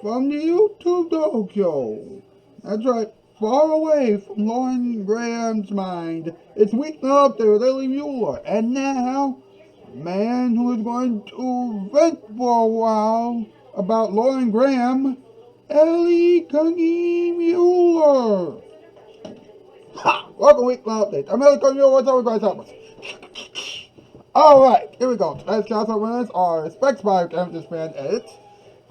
from the YouTube Tokyo. That's right, far away from Lauren Graham's mind. It's Weeknight up there with Lily Muller. And now, a man who is going to vent for a while about Lauren Graham, Ellie Cungy Muller. Ha! Welcome to Weeknight Update. I'm Ellie Cungy Muller. What's up, guys? Help us. Alright, here we go. Tonight's Shoutout winners are Specs by Campus Fan Edit.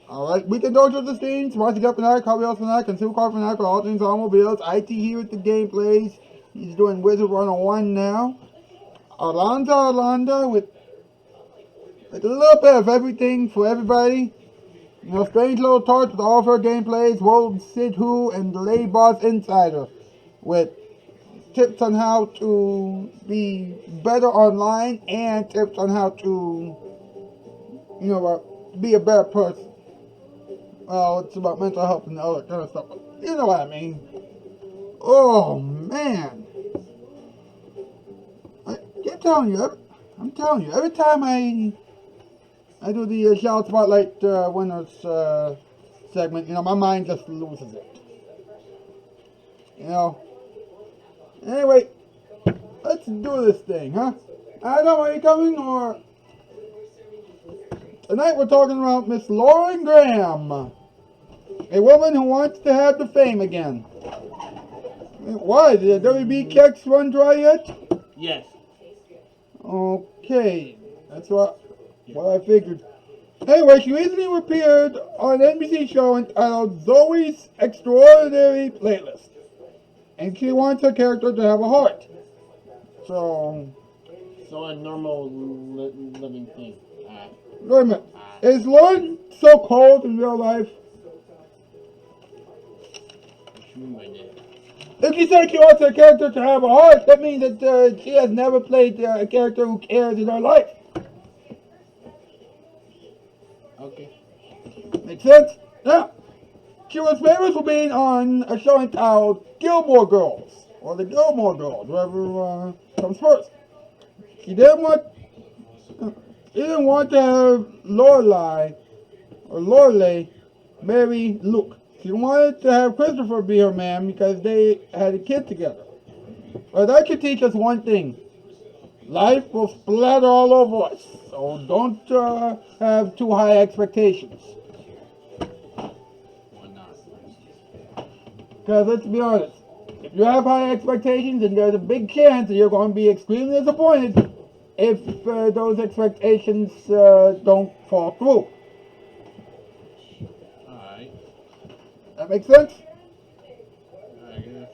Alright, we can go to the scenes. Marcy Up Fanatic, Hobby House Fanatic, Consumer Car Fanatic, all things automobiles. IT here with the gameplays. He's doing Wizard Runner 1 now. Orlando with a little bit of everything for everybody. You know, Strange Little Torch with all of her gameplays. World Sid Who and the Lady Boss Insider with tips on how to be better online and tips on how to, be a better person. Well, it's about mental health and all that kind of stuff. You know what I mean. Oh, man. I'm telling you, every time I do the Shoutout Spotlight winners segment, my mind just loses it. Anyway, let's do this thing, huh? I don't know, are you coming, or... Tonight we're talking about Miss Lauren Graham, a woman who wants to have the fame again. Why? Did the WB kicks run dry yet? Yes. Okay, that's what I figured. Anyway, she recently appeared on an NBC show entitled Zoe's Extraordinary Playlist. And she wants her character to have a heart. So a normal living thing. Wait a minute. Is Lauren so cold in real life? What you mean by that? If you say she wants her character to have a heart, that means that she has never played a character who cares in her life. Okay. Makes sense? Yeah. She was famous for being on a show entitled Gilmore Girls, or the Gilmore Girls, whoever comes first. She didn't want to have Lorelai marry Luke. She wanted to have Christopher be her man because they had a kid together. But that should teach us one thing. Life will splatter all over us, so don't have too high expectations. Because let's be honest, if you have high expectations, then there's a big chance that you're going to be extremely disappointed if those expectations don't fall through. Alright. That makes sense? I guess.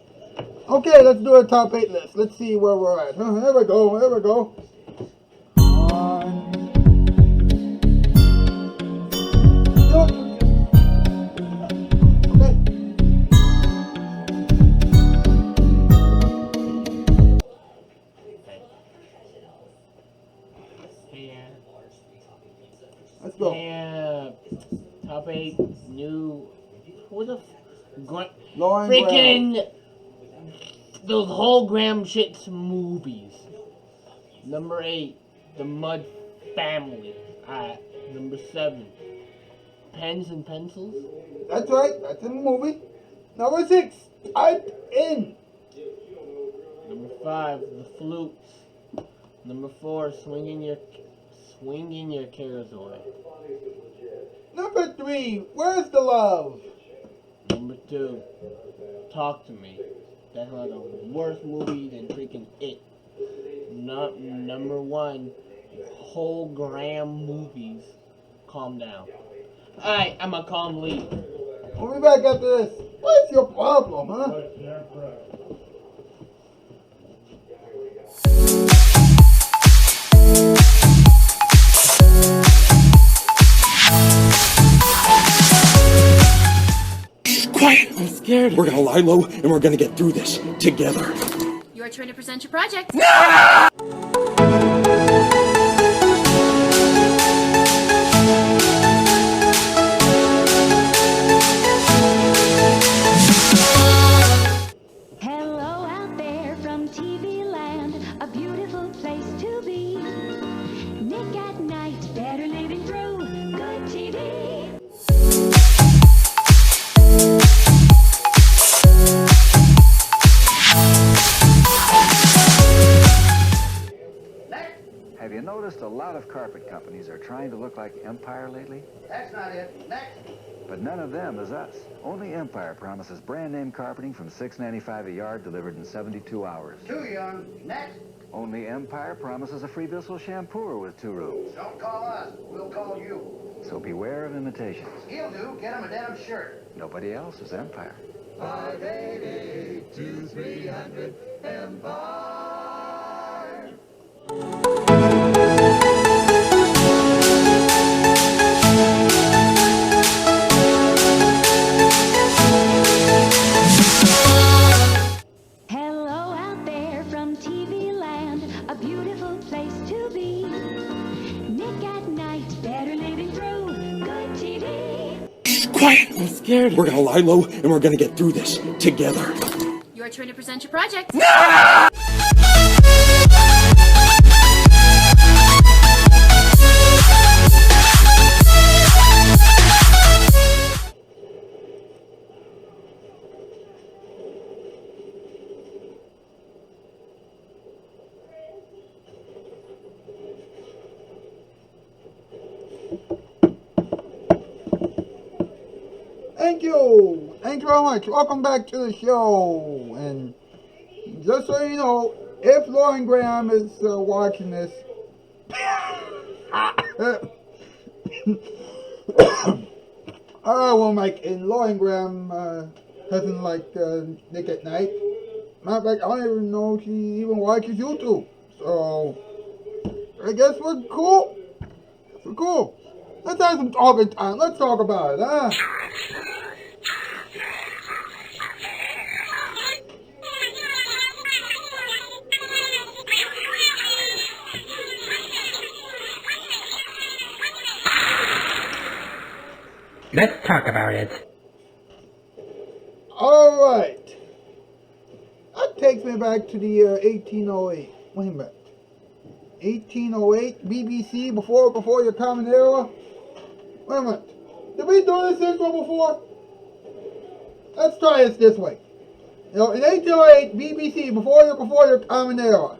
Okay, let's do a top 8 list. Let's see where we're at. Here we go. Let's go. Yeah. Top 8 new. Who the Lauren freaking Graham. Those whole Graham shits movies. Number 8, The Mud Family. Number 7, Pens and Pencils. That's right. That's in the movie. Number 6, Type In. Number 5, The Flutes. Number 4, Swinging Your Cares Away. Number 3, Where's the Love? Number 2, Talk to Me. That's not a worse movie than freaking It. Number 1, whole Graham movies. Calm down. Alright, I'm a calm lead. We'll be back after this. What's your problem, huh? Quiet! I'm scared. We're gonna lie low and we're gonna get through this together. Your turn to present your project. No! Hello out there from TV land, a beautiful place to be. Nick at Night, better living through good TV. noticed a lot of carpet companies are trying to look like Empire lately? That's not it. Next. But none of them is us. Only Empire promises brand name carpeting from $6.95 a yard delivered in 72 hours. Too young. Next. Only Empire promises a free Bissell shampooer with 2 rooms. Don't call us. We'll call you. So beware of imitations. He'll do. Get him a denim shirt. Nobody else is Empire. 588-2300 Empire. Hello out there from TV land, a beautiful place to be. Nick at Night, better living through good TV. Quiet! I'm scared. We're gonna lie low and we're gonna get through this together. Your turn to present your project. Thank you. Thank you very much. Welcome back to the show. And just so you know, if Lauren Graham is watching this, well, Mike, and Lauren Graham doesn't like Nick at Night. Matter of fact, I don't even know if she even watches YouTube. So, I guess we're cool. We're cool. Let's have some talking time. Let's talk about it, huh? Let's talk about it. Alright. That takes me back to the 1808. Wait a minute. 1808, BBC, before your common era? Wait a minute. Did we do this intro before? Let's try this way. You know, in 1808, BBC, before your common era.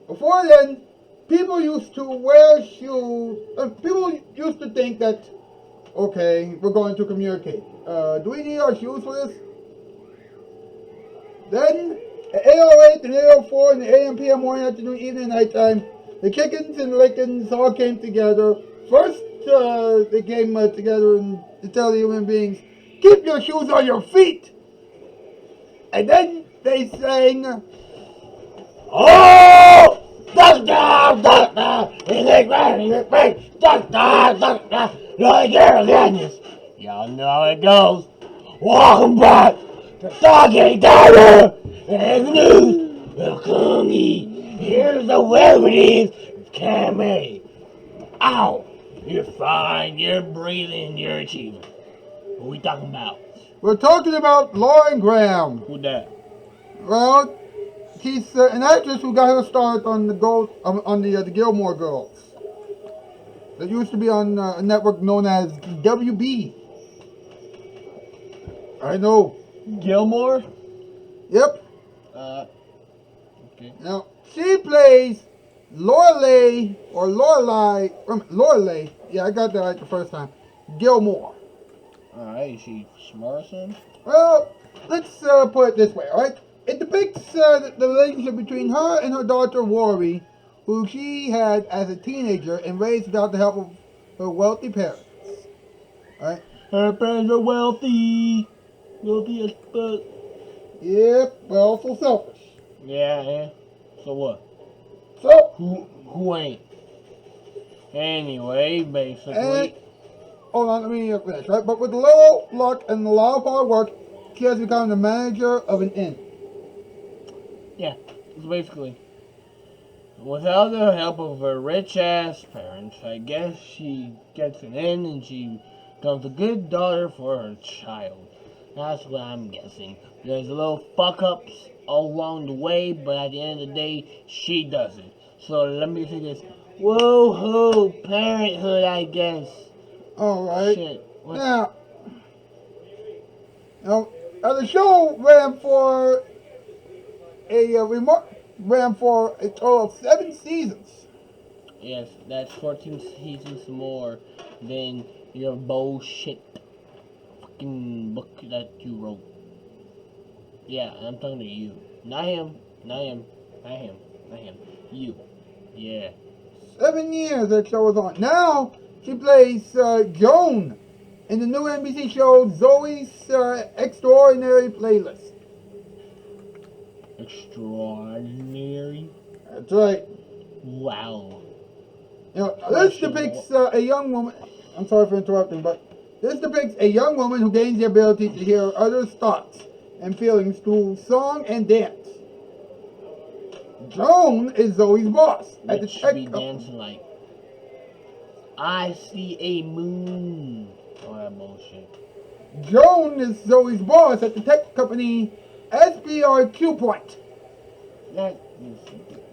Before then, people used to wear shoes. People used to think that, okay, we're going to communicate. Do we need our shoes for this? Then, at 8:08 and 8:04 in the AM, PM, morning, afternoon, evening, nighttime, the Kickens and Lickens all came together. First, they came together and to tell the human beings, keep your shoes on your feet. And then they sang, oh! Touchdown, touchdown, Y'all know how it goes. Welcome back to Talking Diner and News. Welcome me. Here's the celebrities. Cammy. Ow. You're fine. You're breathing. You're achieving. What we talking about? We're talking about Lauren Graham. Who that? Well, she's an actress who got her start on the Gilmore Girls. That used to be on a network known as WB. I know. Gilmore? Yep. Okay. Now, she plays Lorelei, or Lorelei, yeah, I got that right the first time, Gilmore. Alright, is she smart or something? Well, let's put it this way, alright? It depicts the relationship between her and her daughter Rory, who she had as a teenager and raised without the help of her wealthy parents. Alright? Her parents are wealthy. Wealthy as fuck. Yep, but also selfish. Yeah. So what? So, Who ain't? Anyway, basically. and, hold on, let me finish, right? But with a little luck and a lot of hard work, she has become the manager of an inn. Yeah, it's basically. Without the help of her rich-ass parents, I guess she gets an inn and she becomes a good daughter for her child. That's what I'm guessing. There's little fuck-ups all along the way, but at the end of the day, she does it. So let me say this. Whoa-ho, parenthood, I guess. Alright. Shit. What? Now, the show ran for a total of 7 seasons. Yes, that's 14 seasons more than your bullshit fucking book that you wrote. Yeah, I'm talking to you. Not him. Not him. Not him. Not him. You. Yeah. 7 years that show was on. Now she plays Joan in the new NBC show Zoe's Extraordinary Playlist. Extraordinary. That's right. Wow. You know, this depicts a young woman. I'm sorry for interrupting, but this depicts a young woman who gains the ability to hear others' thoughts and feelings through song and dance. Joan is Zoe's boss at the Bitch tech be company. dancing like, I see a moon. All that bullshit. Joan is Zoe's boss at the tech company SBRQ Point. That is,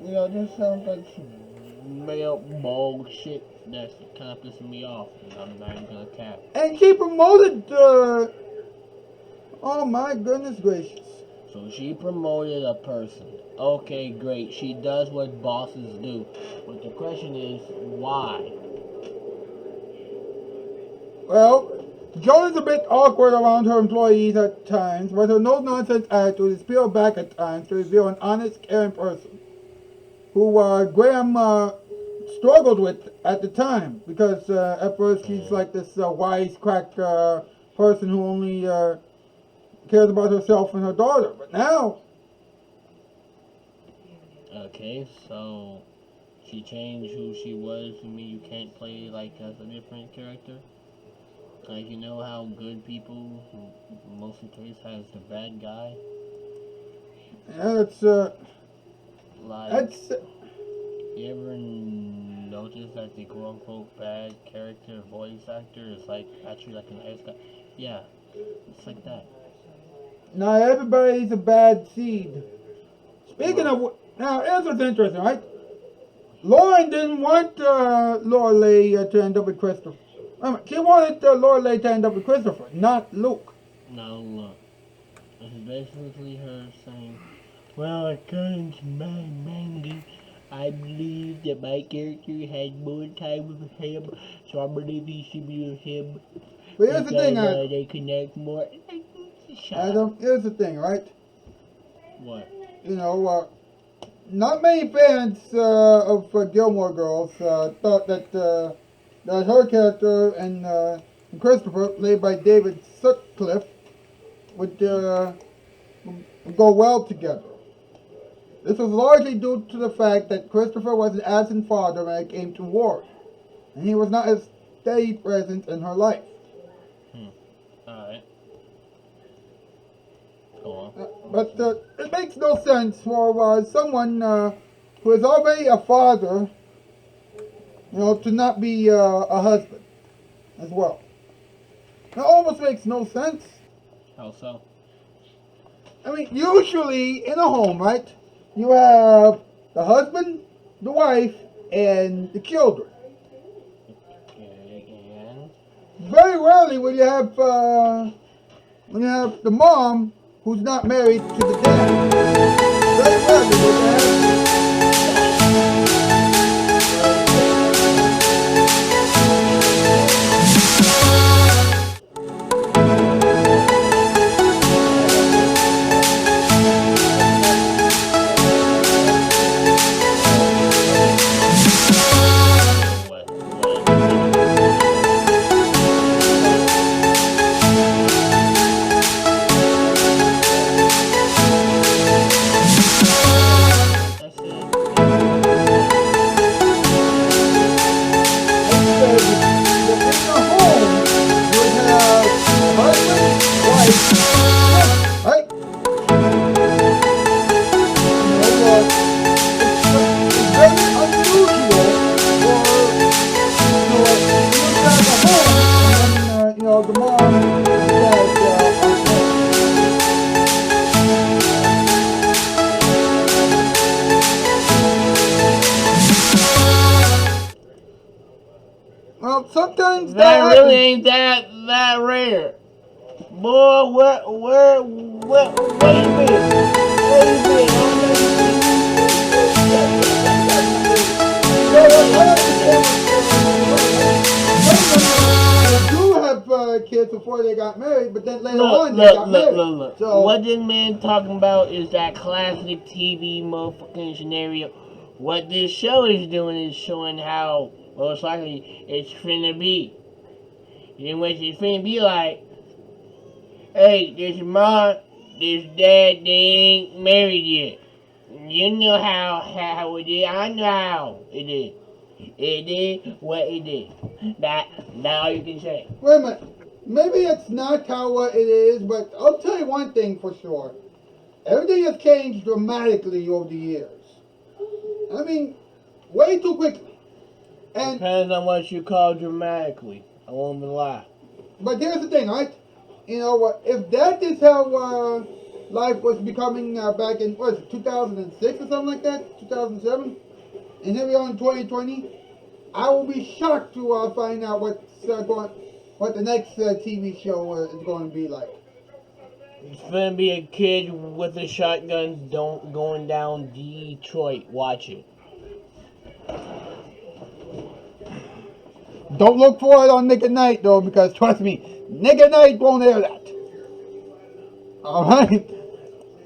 this sounds like some male bullshit that's kind of pissing me off. I'm not even gonna cap. And she promoted, oh my goodness gracious. So she promoted a person. Okay, great. She does what bosses do. But the question is, why? Well, Joan is a bit awkward around her employees at times, but her no-nonsense attitude is peeled back at times to reveal an honest, caring person who Graham struggled with at the time, because at first she's like this wisecrack person who only cares about herself and her daughter. But now, Okay, so she changed who she was. You mean you can't play like as a different character? Like, you know how good people, who most of the case has the bad guy? yeah, Like, that's you ever notice that the quote-unquote bad character voice actor is like actually like an nice guy? Yeah, it's like that. not everybody's a bad seed. Speaking of, now here's what's interesting, right? Lauren didn't want Lorelei to end up with Christopher. She wanted Lorelei to end up with Christopher, not Luke. Now look, it's basically her saying, well, according to my manga, I believe that my character had more time with him, so I believe he should be with him. But here's the thing, they connect more. Adam, here's the thing, right? What? You know, not many fans of Gilmore Girls thought that that her character and Christopher, played by David Sutcliffe, would go well together. This was largely due to the fact that Christopher was an absent father when it came to war, and he was not a steady presence in her life. Alright. Go on. But it makes no sense for someone who is already a father, to not be a husband as well. That almost makes no sense. How so? I mean, usually in a home, right, you have the husband, the wife, and the children. Okay, and? Very rarely will you have the mom who's not married to the dad. Very rarely will you have. The mom and well, sometimes that really ain't that rare. Boy, where you been? Where you been? kids before they got married, but then later on they got married. Look. So, What this man talking about is that classic TV motherfucking scenario. What this show is doing is showing how most likely it's finna be. In which it's finna be like, hey, this mom, this dad, they ain't married yet. You know how it is. I know how it is. It is what it is. That all you can say. wait a minute. Maybe it's not how it is, but I'll tell you one thing for sure. Everything has changed dramatically over the years. I mean, way too quickly. And Depends on what you call dramatically. I won't even lie. but here's the thing, right? You know what? If that is how life was becoming back in what is it, 2006 or something like that, 2007, and here we are in 2020, I will be shocked to find out what the next TV show is going to be like. It's gonna be a kid with a shotgun going down Detroit. Watch it. Don't look for it on Nick at Night though, because trust me, Nick at Night won't air that. All right.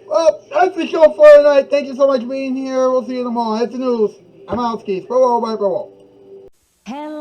Well, that's the show for tonight. Thank you so much for being here. We'll see you tomorrow. That's the news. I'm out, skis. Bye bye. Hello.